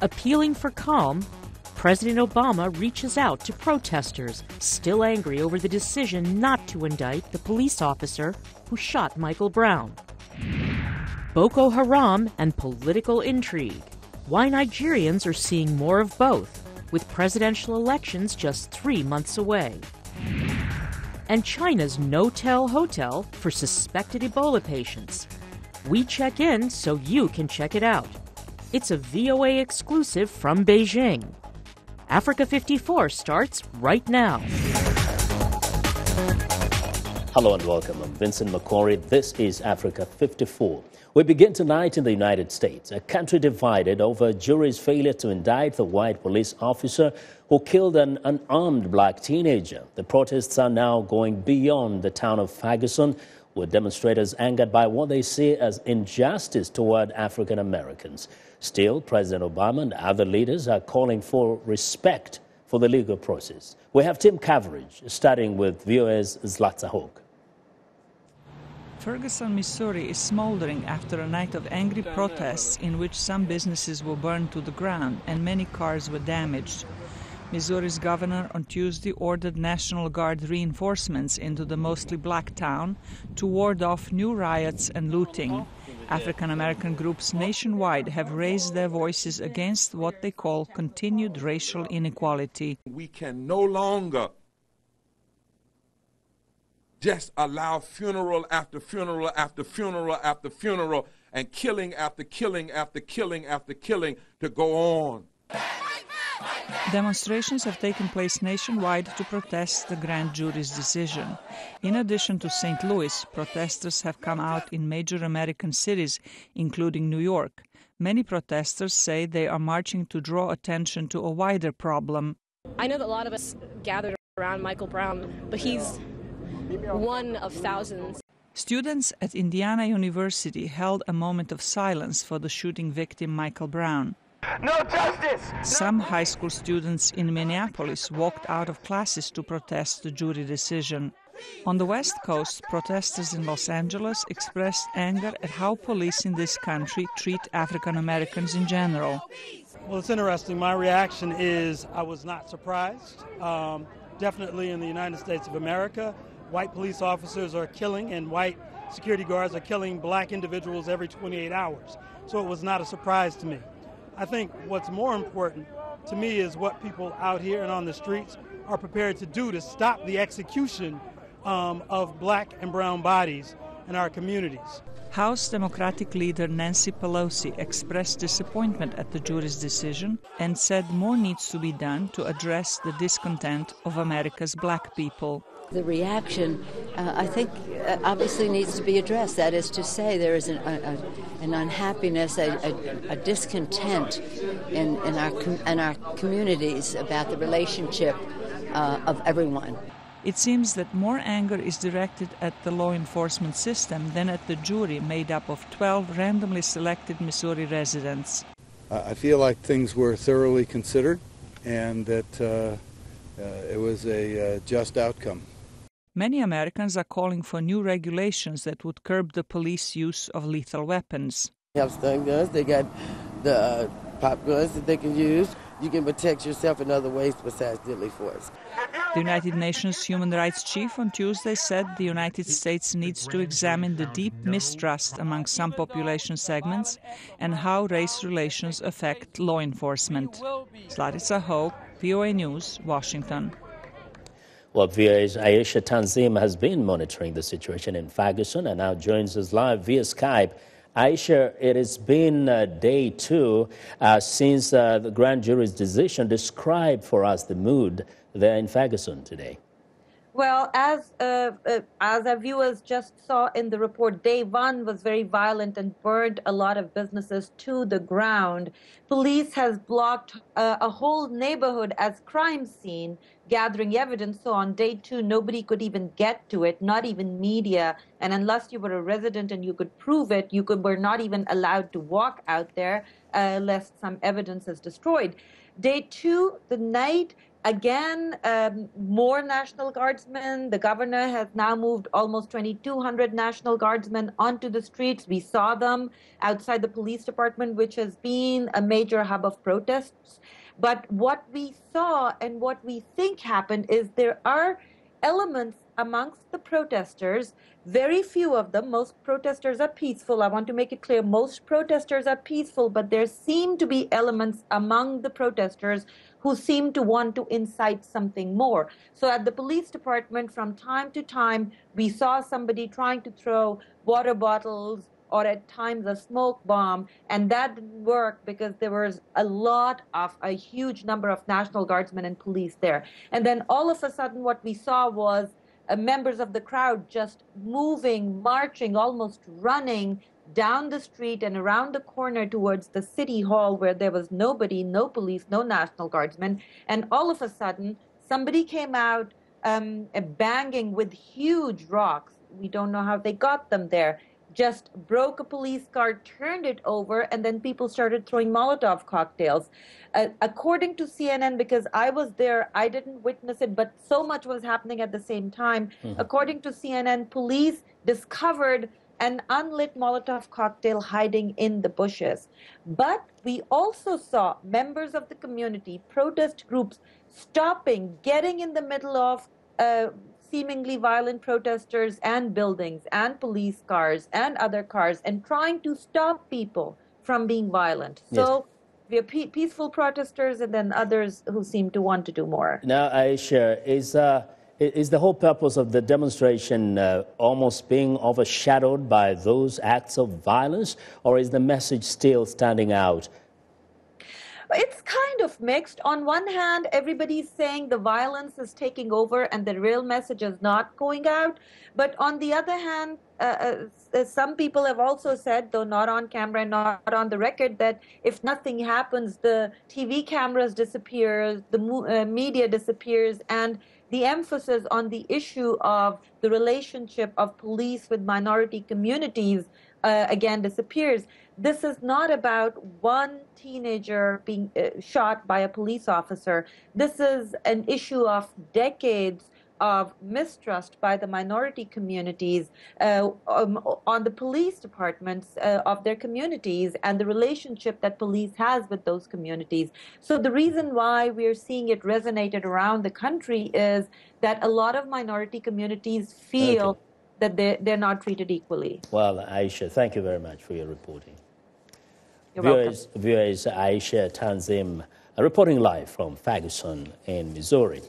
Appealing for calm, President Obama reaches out to protesters still angry over the decision not to indict the police officer who shot Michael Brown. Boko Haram and political intrigue. Why Nigerians are seeing more of both, with presidential elections just 3 months away. And China's no-tell hotel for suspected Ebola patients. We check in so you can check it out. It's a VOA exclusive from Beijing. Africa 54 starts right now. Hello and welcome. I'm Vincent Makori. This is Africa 54. We begin tonight in the United States, a country divided over a jury's failure to indict the white police officer who killed an unarmed black teenager. The protests are now going beyond the town of Ferguson, with demonstrators angered by what they see as injustice toward African Americans. Still, President Obama and other leaders are calling for respect for the legal process. We have team coverage, starting with VOA's Zlatsa Hogue. Ferguson, Missouri is smoldering after a night of angry protests in which some businesses were burned to the ground and many cars were damaged. Missouri's governor on Tuesday ordered National Guard reinforcements into the mostly black town to ward off new riots and looting. African American groups nationwide have raised their voices against what they call continued racial inequality. We can no longer just allow funeral after funeral after funeral after funeral and killing after killing after killing after killing to go on. Demonstrations have taken place nationwide to protest the grand jury's decision. In addition to St. Louis, protesters have come out in major American cities, including New York. Many protesters say they are marching to draw attention to a wider problem. I know that a lot of us gathered around Michael Brown, but he's one of thousands. Students at Indiana University held a moment of silence for the shooting victim, Michael Brown. No justice! Some high school students in Minneapolis walked out of classes to protest the jury decision. On the West Coast, protesters in Los Angeles expressed anger at how police in this country treat African Americans in general. Well, it's interesting. My reaction is I was not surprised. Definitely in the United States of America, white police officers are killing and white security guards are killing black individuals every 28 hours. So it was not a surprise to me. I think what's more important to me is what people out here and on the streets are prepared to do to stop the execution of black and brown bodies in our communities. House Democratic leader Nancy Pelosi expressed disappointment at the jury's decision and said more needs to be done to address the discontent of America's black people. The reaction, I think, obviously needs to be addressed. That is to say, there is an unhappiness, a discontent in our communities about the relationship of everyone. It seems that more anger is directed at the law enforcement system than at the jury made up of 12 randomly selected Missouri residents. I feel like things were thoroughly considered and that it was a just outcome. Many Americans are calling for new regulations that would curb the police use of lethal weapons. They have stun guns, they got the pop guns that they can use. You can protect yourself in other ways besides deadly force. The United Nations Human Rights Chief on Tuesday said the United States needs to examine the deep mistrust among some population segments and how race relations affect law enforcement. Zlatsa Hogue, VOA News, Washington. Well, VOA's Aisha Tanzim has been monitoring the situation in Ferguson and now joins us live via Skype. Aisha, it has been day 2 since the grand jury's decision. Describe for us the mood there in Ferguson today. Well, as our viewers just saw in the report, day 1 was very violent and burned a lot of businesses to the ground. Police has blocked a whole neighborhood as crime scene, gathering evidence. So on day 2, nobody could even get to it, not even media. And unless you were a resident and you could prove it, were not even allowed to walk out there lest some evidence is destroyed. Day 2, the night Again, more National Guardsmen. The governor has now moved almost 2,200 National Guardsmen onto the streets. We saw them outside the police department, which has been a major hub of protests. But what we saw and what we think happened is there are elements amongst the protesters, very few of them. Most protesters are peaceful. I want to make it clear, most protesters are peaceful, but there seem to be elements among the protesters who seem to want to incite something more. So at the police department, from time to time, we saw somebody trying to throw water bottles or at times a smoke bomb, and that didn't work because there was a huge number of National Guardsmen and police there. And then all of a sudden what we saw was members of the crowd just moving, marching, almost running down the street and around the corner towards the city hall where there was nobody, no police, no National Guardsmen. And all of a sudden, somebody came out banging with huge rocks. We don't know how they got them there. Just broke a police car, turned it over, and then people started throwing Molotov cocktails. According to CNN, because I was there, I didn't witness it, but so much was happening at the same time. According to CNN, police discovered an unlit Molotov cocktail hiding in the bushes. But we also saw members of the community, protest groups, stopping, getting in the middle of seemingly violent protesters and buildings and police cars and other cars and trying to stop people from being violent. So we have peaceful protesters and then others who seem to want to do more. Now, Aisha, is the whole purpose of the demonstration almost being overshadowed by those acts of violence, or is the message still standing out? It's kind of mixed. On one hand, everybody's saying the violence is taking over and the real message is not going out. But on the other hand, some people have also said, though not on camera and not on the record, that if nothing happens, the TV cameras disappear, the media disappears, and the emphasis on the issue of the relationship of police with minority communities again disappears. This is not about one teenager being shot by a police officer. This is an issue of decades of mistrust by the minority communities on the police departments of their communities and the relationship that police has with those communities. So the reason why we're seeing it resonated around the country is that a lot of minority communities feel that they're not treated equally. Well, Aisha, thank you very much for your reporting. You're welcome. Viewers, Aisha Tanzim, reporting live from Ferguson in Missouri.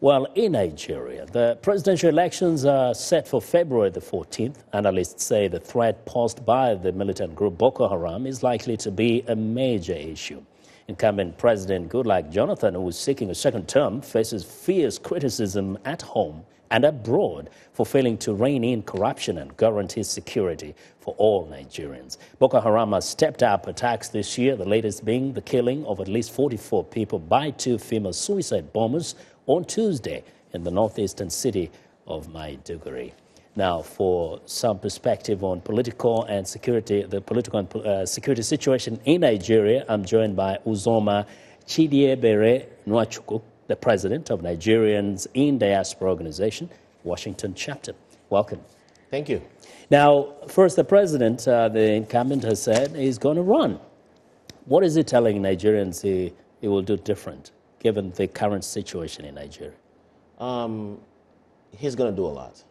Well, in Nigeria, the presidential elections are set for February the 14th. Analysts say the threat posed by the militant group Boko Haram is likely to be a major issue. Incumbent President Goodluck Jonathan, who is seeking a second term, faces fierce criticism at home and abroad for failing to rein in corruption and guarantee security for all Nigerians. Boko Haram has stepped up attacks this year, the latest being the killing of at least 44 people by 2 female suicide bombers on Tuesday in the northeastern city of Maiduguri. Now, for some perspective on political and security, the political and security situation in Nigeria, I'm joined by Uzoma Chidiebere Nwachukwu, the president of Nigerians in Diaspora Organization, Washington Chapter. Welcome. Thank you. Now, first, the president, the incumbent, has said he's going to run. What is he telling Nigerians he will do different, given the current situation in Nigeria? He's going to do a lot.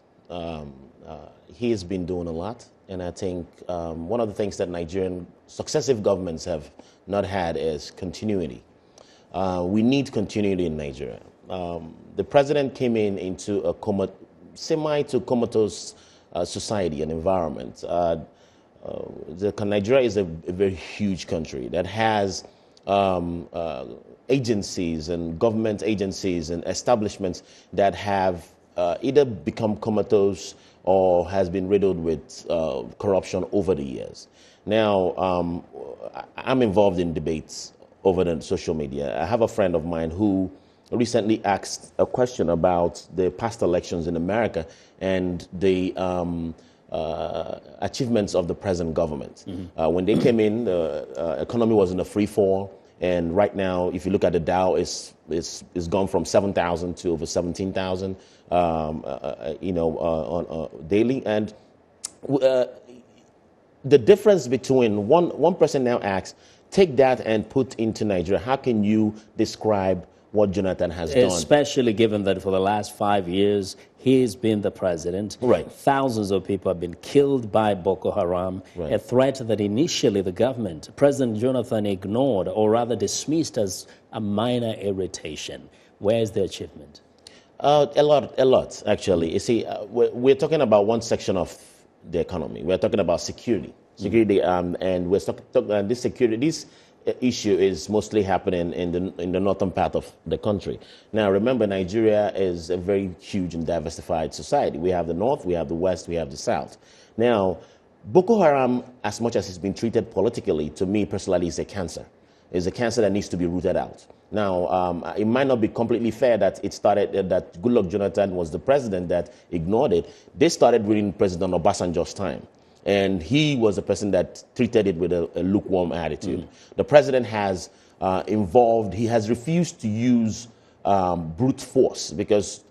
He has been doing a lot, and I think one of the things that Nigerian successive governments have not had is continuity. We need continuity in Nigeria. The president came into a semi-comatose society and environment. Nigeria is a very huge country that has agencies and government agencies and establishments that have either become comatose or has been riddled with corruption over the years. Now, I'm involved in debates over the social media. I have a friend of mine who recently asked a question about the past elections in America and the achievements of the present government. When they came in, the economy was in a free fall, And right now, if you look at the Dow, it's gone from 7,000 to over 17,000, daily. And the difference between one person now asks, take that and put into Nigeria. How can you describe what Jonathan has done? Especially given that for the last 5 years, he's been the president. Right. Thousands of people have been killed by Boko Haram, right. A threat that initially the government, President Jonathan, ignored or rather dismissed as a minor irritation. Where's the achievement? A lot, actually. You see, we're talking about one section of the economy. We're talking about security. And we're talking this security. This issue is mostly happening in the northern part of the country. Now, remember, Nigeria is a very huge and diversified society. We have the north, we have the west, we have the south. Now, Boko Haram, as much as it's been treated politically, to me personally, is a cancer. It's a cancer that needs to be rooted out. Now, it might not be completely fair that it started, that Goodluck Jonathan was the president that ignored it. They started during President Obasanjo's time. And he was the person that treated it with a lukewarm attitude. Mm-hmm. The president has he has refused to use brute force because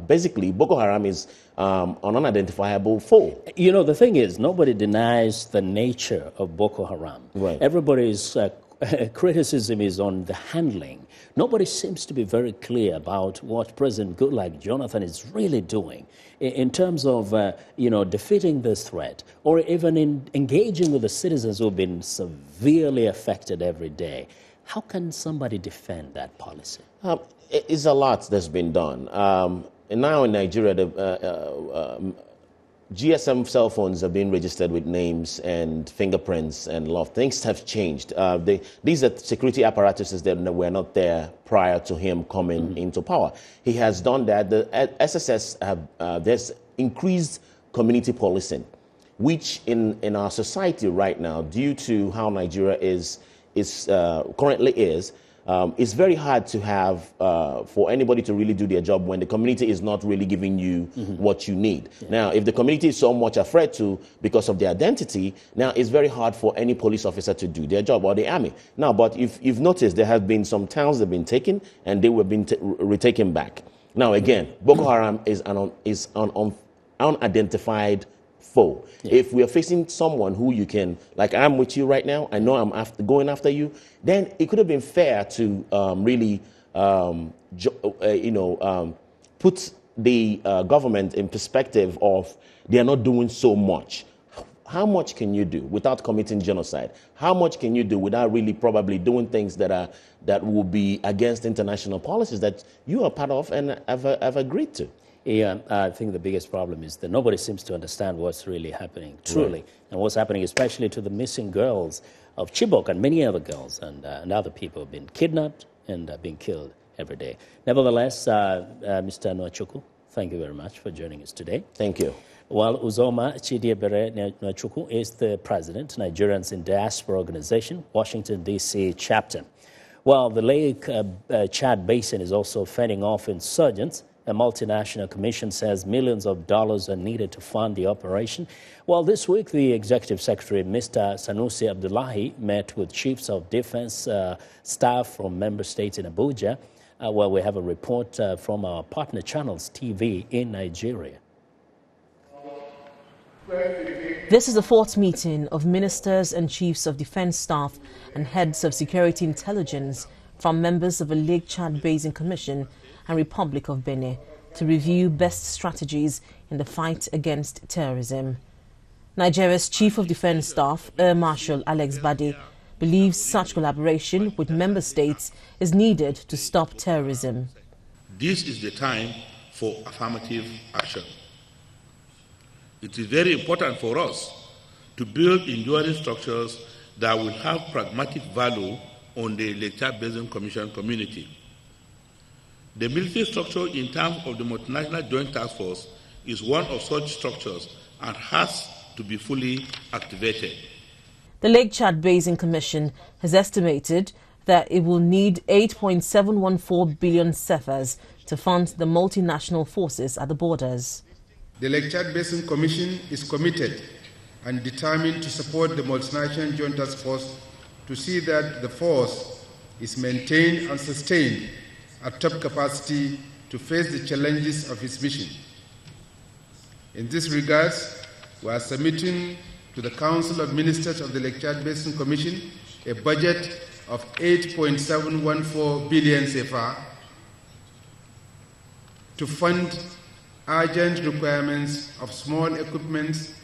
basically Boko Haram is an unidentifiable foe. You know, the thing is, nobody denies the nature of Boko Haram. Right. Everybody's criticism is on the handling. Nobody seems to be very clear about what President Goodluck Jonathan is really doing in terms of, defeating this threat or even in engaging with the citizens who have been severely affected every day. How can somebody defend that policy? It's a lot that's been done. And now in Nigeria, GSM cell phones are being registered with names and fingerprints, and a lot of things have changed. These are security apparatuses that were not there prior to him coming into power. He has done that. The SSS there's increased community policing, which in our society right now, due to how Nigeria currently is. It's very hard to have for anybody to really do their job when the community is not really giving you what you need. Yeah. Now, if the community is so much afraid because of their identity, now it's very hard for any police officer to do their job, or the army. Now, but if you've noticed, there have been some towns that have been taken and they were being retaken back. Now, again, Boko Haram is an unidentified foe. Yeah. If we are facing someone who you can, like I'm with you right now, I know I'm going after you, then it could have been fair to really, put the government in perspective of they are not doing so much. How much can you do without committing genocide? How much can you do without really probably doing things that will be against international policies that you are part of and have agreed to? Yeah, I think the biggest problem is that nobody seems to understand what's really happening, truly, right. And what's happening especially to the missing girls of Chibok and many other girls and other people have been kidnapped and being killed every day. Nevertheless, Mr. Nwachukwu, thank you very much for joining us today. Thank you. Well, Uzoma Chidiebere Nwachukwu is the president, Nigerians in Diaspora Organization, Washington, D.C. chapter. Well, the Lake Chad Basin is also fending off insurgents. A multinational commission says millions of dollars are needed to fund the operation. Well, this week, the executive secretary, Mr. Sanusi Abdullahi, met with chiefs of defense staff from member states in Abuja. Well, we have a report from our partner channels TV in Nigeria. This is the fourth meeting of ministers and chiefs of defense staff and heads of security intelligence from members of the Lake Chad Basin Commission and Republic of Benin to review best strategies in the fight against terrorism. Nigeria's Chief of Defense Staff, Air Marshal Alex Bade, believes such collaboration with member states is needed to stop terrorism. This is the time for affirmative action. It is very important for us to build enduring structures that will have pragmatic value on the Lake Chad Basin Commission community. The military structure in terms of the Multinational Joint Task Force is one of such structures and has to be fully activated. The Lake Chad Basin Commission has estimated that it will need 8.714 billion cefas to fund the multinational forces at the borders. The Lake Chad Basin Commission is committed and determined to support the Multinational Joint Task Force to see that the force is maintained and sustained at top capacity to face the challenges of its mission. In this regard, we are submitting to the Council of Ministers of the Lake Chad Basin Commission a budget of 8.714 billion CFA to fund urgent requirements of small equipment,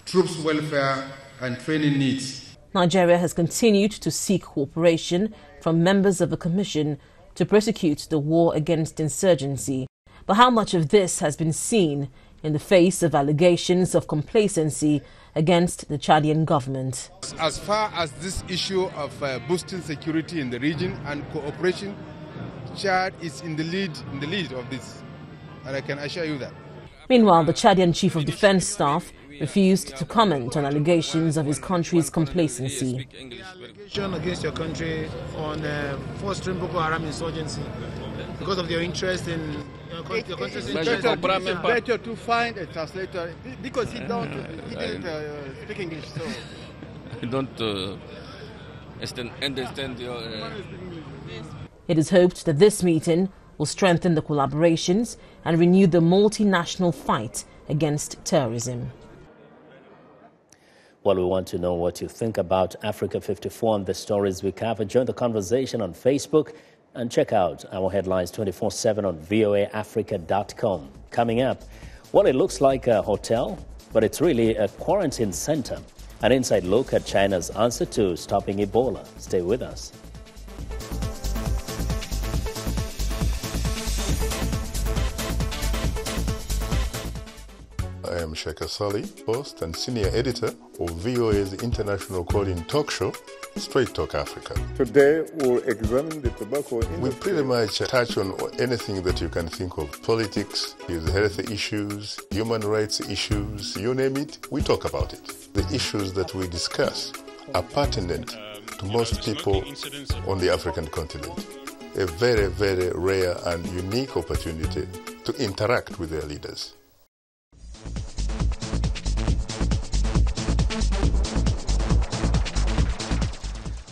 troops welfare and training needs. Nigeria has continued to seek cooperation from members of the Commission to prosecute the war against insurgency. But how much of this has been seen in the face of allegations of complacency against the Chadian government? As far as this issue of boosting security in the region and cooperation, Chad is in the lead of this, and I can assure you that. Meanwhile, the Chadian Chief of Defense Staff refused to comment on allegations of his country's complacency. Allegation against your country on fostering Boko Haram insurgency because of your interest in your country's interest. It's better to find a translator because he didn't speak English. So I don't understand your. It is hoped that this meeting will strengthen the collaborations and renew the multinational fight against terrorism. Well, we want to know what you think about Africa 54 and the stories we cover. Join the conversation on Facebook and check out our headlines 24/7 on voaafrica.com. Coming up, well, it looks like a hotel, but it's really a quarantine center. An inside look at China's answer to stopping Ebola. Stay with us. I am Sheikh Sali, host and senior editor of VOA's international call-in talk show, Straight Talk Africa. Today we'll examine the tobacco industry. We pretty much touch on anything that you can think of. Politics, health issues, human rights issues, you name it, we talk about it. The issues that we discuss are pertinent to most people on the African continent. A very, very rare and unique opportunity to interact with their leaders.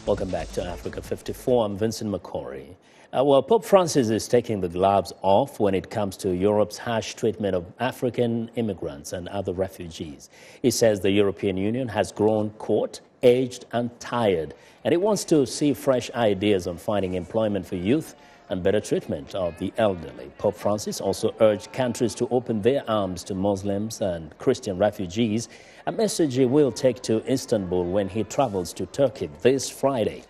Welcome back to Africa 54. I'm Vincent Makori. Well, Pope Francis is taking the gloves off when it comes to Europe's harsh treatment of African immigrants and other refugees. He says the European Union has grown caught, aged and tired, and it wants to see fresh ideas on finding employment for youth and better treatment of the elderly. Pope Francis also urged countries to open their arms to Muslims and Christian refugees, a message he will take to Istanbul when he travels to Turkey this Friday.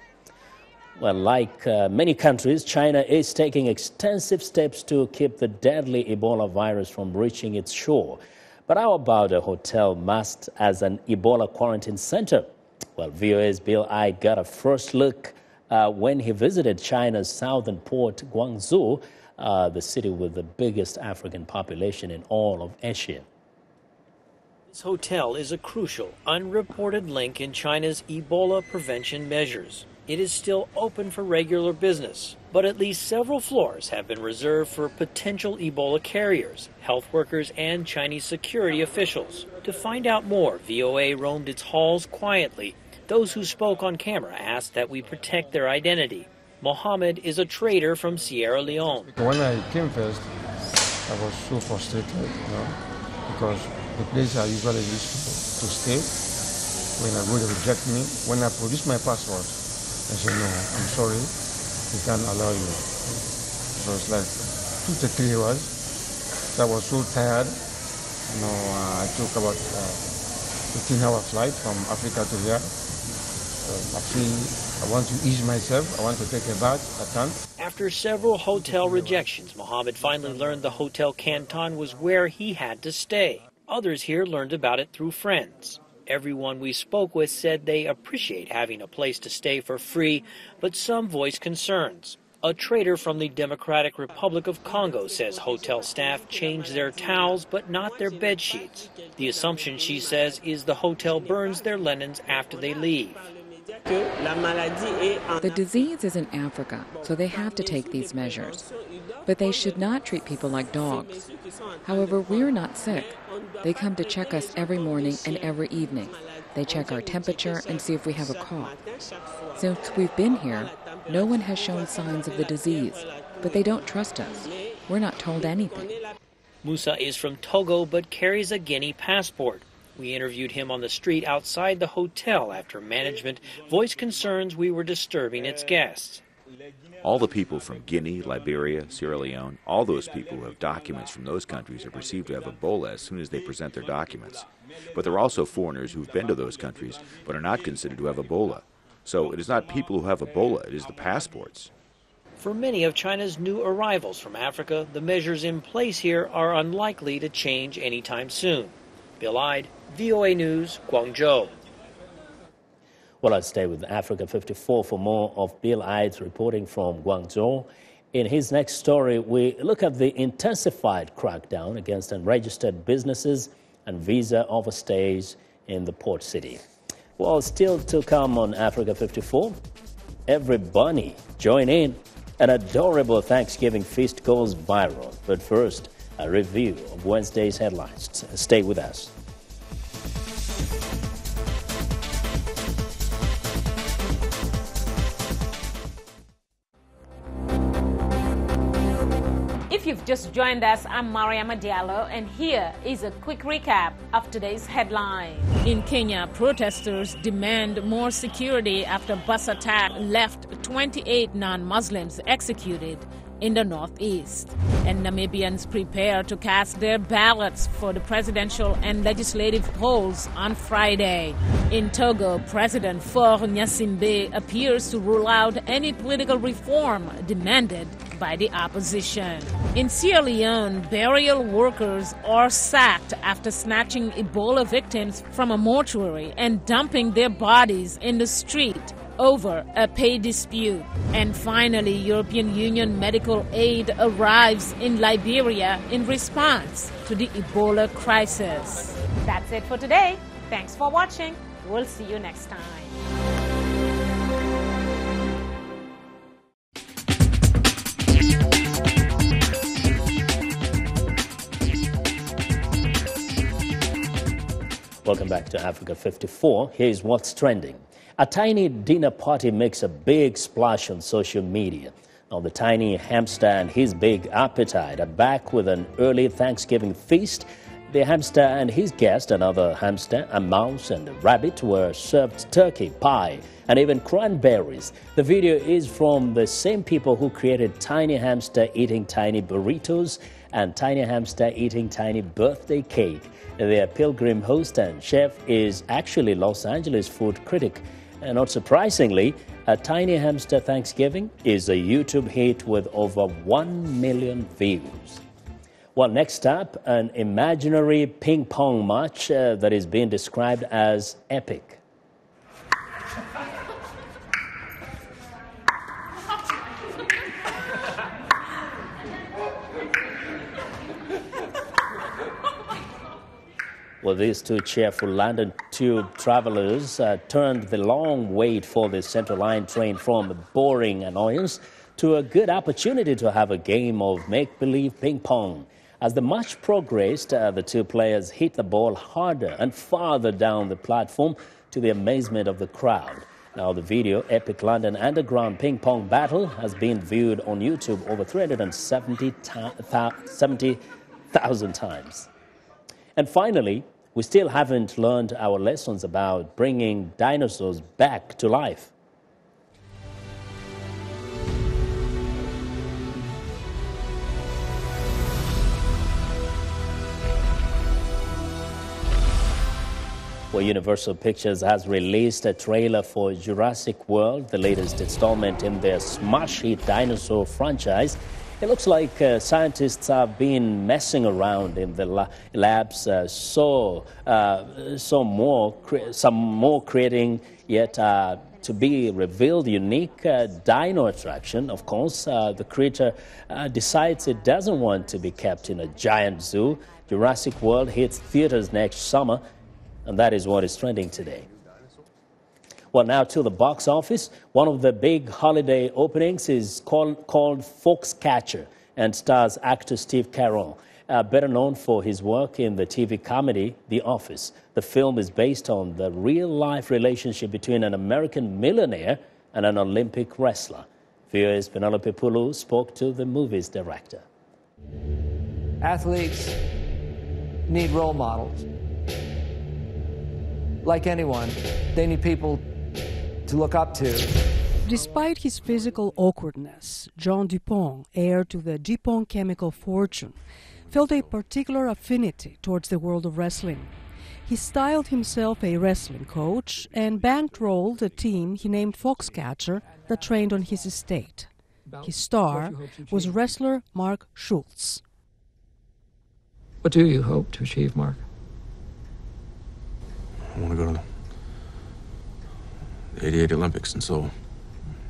Well, like many countries, China is taking extensive steps to keep the deadly Ebola virus from reaching its shore. But how about a hotel masked as an Ebola quarantine center? Well, VOA's Bill I got a first look when he visited China's southern port, Guangzhou, the city with the biggest African population in all of Asia. This hotel is a crucial, unreported link in China's Ebola prevention measures. It is still open for regular business, but at least several floors have been reserved for potential Ebola carriers, health workers, and Chinese security officials. To find out more, VOA roamed its halls quietly. Those who spoke on camera asked that we protect their identity. Mohammed is a trader from Sierra Leone. When I came first, I was so frustrated, because the place I usually used to stay, when I go, they reject me. When I produce my passport, I say, no, I'm sorry, we can't allow you. So it's like 2 to 3 hours. I was so tired. I took about 15-hour flight from Africa to here. I want to ease myself. I want to take a bath. I can't. After several hotel rejections, Mohammed finally learned the Hotel Canton was where he had to stay. Others here learned about it through friends. Everyone we spoke with said they appreciate having a place to stay for free, but some voiced concerns. A trader from the Democratic Republic of Congo says hotel staff change their towels but not their bed sheets. The assumption, she says, is the hotel burns their linens after they leave. The disease is in Africa, so they have to take these measures. But they should not treat people like dogs. However, we're not sick. They come to check us every morning and every evening. They check our temperature and see if we have a cough. Since we've been here, No one has shown signs of the disease, but they don't trust us. We're not told anything. Musa is from Togo but carries a Guinea passport. We interviewed him on the street outside the hotel after management voiced concerns we were disturbing its guests. All the people from Guinea, Liberia, Sierra Leone, all those people who have documents from those countries are perceived to have Ebola as soon as they present their documents. But there are also foreigners who've been to those countries but are not considered to have Ebola. So it is not people who have Ebola, it is the passports. For many of China's new arrivals from Africa, the measures in place here are unlikely to change anytime soon. Bill Ide, VOA News, Guangzhou. Well, I'll stay with Africa 54 for more of Bill Ide's reporting from Guangzhou. In his next story, we look at the intensified crackdown against unregistered businesses and visa overstays in the port city. Well, still to come on Africa 54, every bunny join in. An adorable Thanksgiving feast goes viral. But first, a review of Wednesday's headlines. Stay with us. If you've just joined us, I'm Mariama Diallo, and here is a quick recap of today's headline. In Kenya, protesters demand more security after bus attack left 28 non-Muslims executed in the northeast. And Namibians prepare to cast their ballots for the presidential and legislative polls on Friday. In Togo, President Faure Gnassingbé appears to rule out any political reform demanded by the opposition. In Sierra Leone, burial workers are sacked after snatching Ebola victims from a mortuary and dumping their bodies in the street over a pay dispute. And finally, European Union medical aid arrives in Liberia in response to the Ebola crisis. That's it for today. Thanks for watching. We'll see you next time. Welcome back to Africa 54. Here's what's trending. A tiny dinner party makes a big splash on social media. Now, the tiny hamster and his big appetite are back with an early Thanksgiving feast. The hamster and his guest, another hamster, a mouse and a rabbit, were served turkey, pie, and even cranberries. The video is from the same people who created Tiny Hamster eating tiny burritos and Tiny Hamster eating tiny birthday cake. Their pilgrim host and chef is actually Los Angeles food critic. And not surprisingly, a Tiny Hamster Thanksgiving is a YouTube hit with over 1 million views. Well, next up, an imaginary ping pong match that is being described as epic. Well, these two cheerful London Tube travelers turned the long wait for the Central Line train from a boring annoyance to a good opportunity to have a game of make-believe ping pong. As the match progressed, the two players hit the ball harder and farther down the platform to the amazement of the crowd. Now, the video, Epic London Underground Ping Pong Battle, has been viewed on YouTube over 370,000 times. And finally, we still haven't learned our lessons about bringing dinosaurs back to life. Well, Universal Pictures has released a trailer for Jurassic World, the latest installment in their smash hit dinosaur franchise. It looks like scientists have been messing around in the labs, some more creating yet to be revealed unique dino attraction. Of course, the creature decides it doesn't want to be kept in a giant zoo. Jurassic World hits theaters next summer, and that is what is trending today. Well, now to the box office. One of the big holiday openings is called Foxcatcher and stars actor Steve Carell, better known for his work in the TV comedy The Office. The film is based on the real-life relationship between an American millionaire and an Olympic wrestler. VOA's Penelope Pulu spoke to the movie's director. Athletes need role models. Like anyone, they need people to look up to. Despite his physical awkwardness, John Dupont, heir to the Dupont chemical fortune, felt a particular affinity towards the world of wrestling. He styled himself a wrestling coach and bankrolled a team he named Foxcatcher that trained on his estate. His star was wrestler Mark Schultz. What do you hope to achieve, Mark? I want to go to the 88 Olympics in Seoul.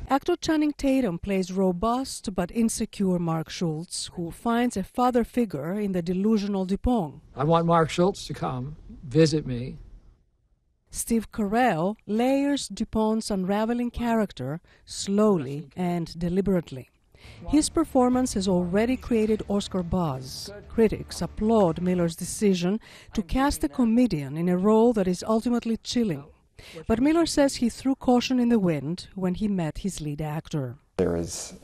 Actor Channing Tatum plays robust but insecure Mark Schultz, who finds a father figure in the delusional Dupont. I want Mark Schultz to come, visit me. Steve Carell layers Dupont's unraveling character slowly and deliberately. His performance has already created Oscar buzz. Critics applaud Miller's decision to cast a comedian in a role that is ultimately chilling. But Miller says he threw caution in the wind when he met his lead actor. There is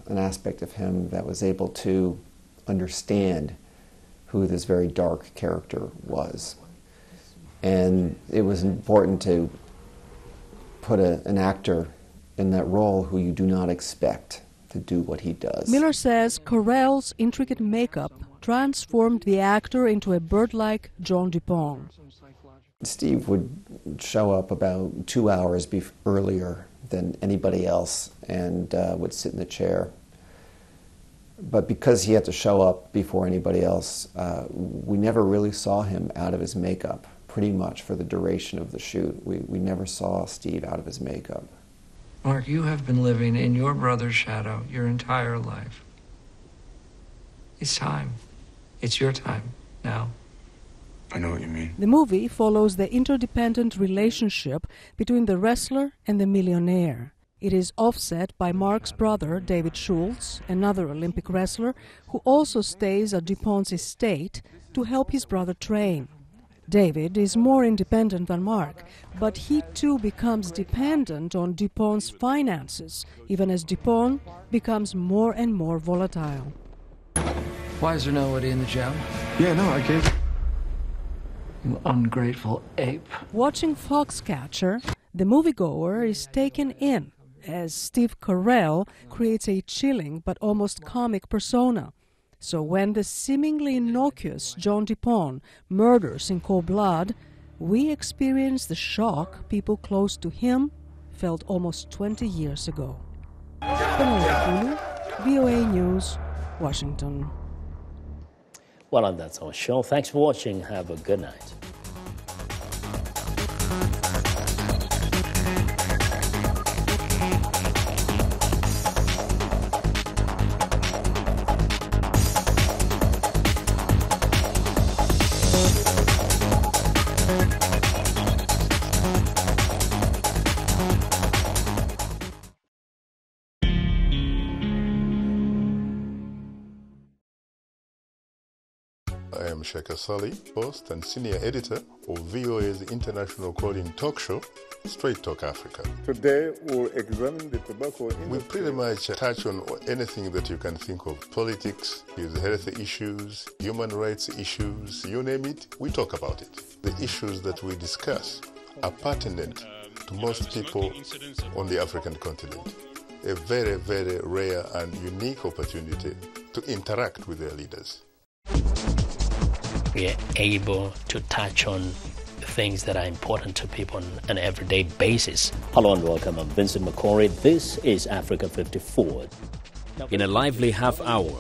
an aspect of him that was able to understand who this very dark character was. And it was important to put an actor in that role who you do not expect to do what he does. Miller says Carell's intricate makeup transformed the actor into a bird-like John Dupont. Steve would show up about 2 hours earlier than anybody else and would sit in the chair. But because he had to show up before anybody else, we never really saw him out of his makeup, pretty much for the duration of the shoot. We never saw Steve out of his makeup. Mark, you have been living in your brother's shadow your entire life. It's time. It's your time now. I know what you mean. The movie follows the interdependent relationship between the wrestler and the millionaire. It is offset by Mark's brother, David Schultz, another Olympic wrestler, who also stays at Dupont's estate to help his brother train. David is more independent than Mark, but he too becomes dependent on Dupont's finances, even as Dupont becomes more and more volatile. Why is there nobody in the gym? Yeah, no, I gave... You ungrateful ape. Watching Foxcatcher, the moviegoer is taken in as Steve Carell creates a chilling but almost comic persona. So when the seemingly innocuous John Dupont murders in cold blood, we experience the shock people close to him felt almost 20 years ago. VOA News, Washington. Well, and that's our show. Thanks for watching. Have a good night. I am Sheikha Sali, host and senior editor of VOA's international calling talk show, Straight Talk Africa. Today we'll examine the tobacco industry. We pretty much touch on anything that you can think of. Politics, health issues, human rights issues, you name it, we talk about it. The issues that we discuss are pertinent to most people on the African continent. A very, very rare and unique opportunity to interact with their leaders. We are able to touch on things that are important to people on an everyday basis. Hello and welcome. I'm Vincent Makori. This is Africa 54. In a lively half hour,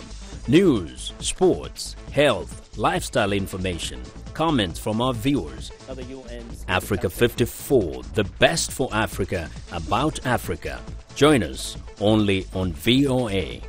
news, sports, health, lifestyle information, comments from our viewers. Africa 54, the best for Africa, about Africa. Join us only on VOA.